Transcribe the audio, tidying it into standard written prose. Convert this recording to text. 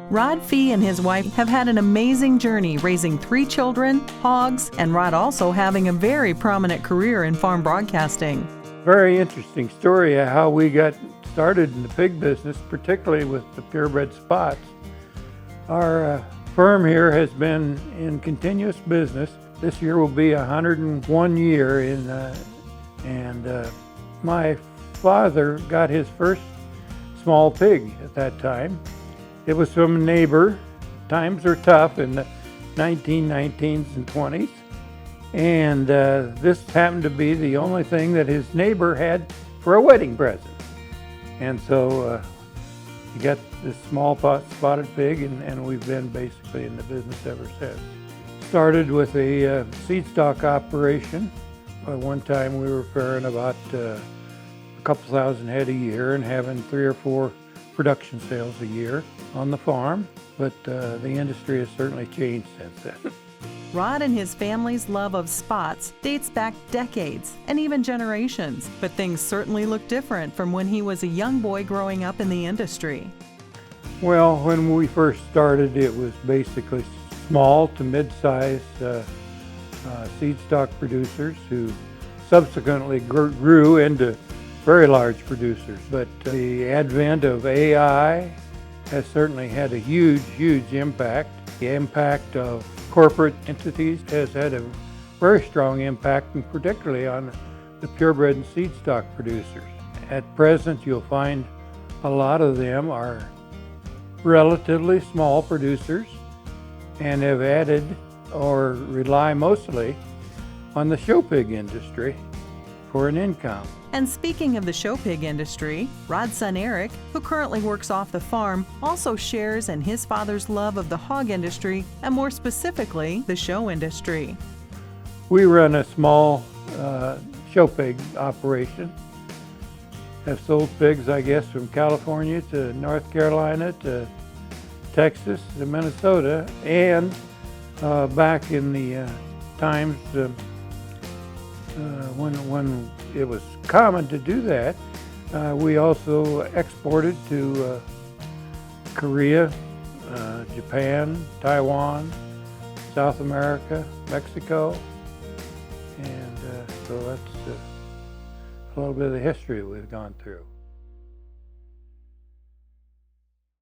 Rod Fee and his wife have had an amazing journey raising 3 children, hogs, and Rod also having a very prominent career in farm broadcasting. Very interesting story of how we got started in the pig business, particularly with the purebred spots. Our firm here has been in continuous business. This year will be 101 year and my father got his first small pig at that time. It was from a neighbor. Times were tough in the 1919s and 20s. And this happened to be the only thing that his neighbor had for a wedding present. And so he got this small spotted pig, and we've been basically in the business ever since. Started with a Seedstock operation. One time we were faring about a couple thousand head a year and having 3 or 4 production sales a year on the farm, but the industry has certainly changed since then. Rod and his family's love of spots dates back decades and even generations, but things certainly look different from when he was a young boy growing up in the industry. Well, when we first started, it was basically small to mid-sized Seedstock producers who subsequently grew into very large producers. But the advent of AI has certainly had a huge, huge impact. The impact of corporate entities has had a very strong impact, and particularly on the purebred and Seedstock producers. At present, you'll find a lot of them are relatively small producers and have added or rely mostly on the show pig industry for an income. And speaking of the show pig industry, Rod's son Eric, who currently works off the farm, also shares in his father's love of the hog industry, and more specifically, the show industry. We run a small show pig operation. Have sold pigs, I guess, from California to North Carolina to Texas to Minnesota, and back in the times when it was common to do that, we also exported to Korea, Japan, Taiwan, South America, Mexico, and so that's a little bit of the history we've gone through.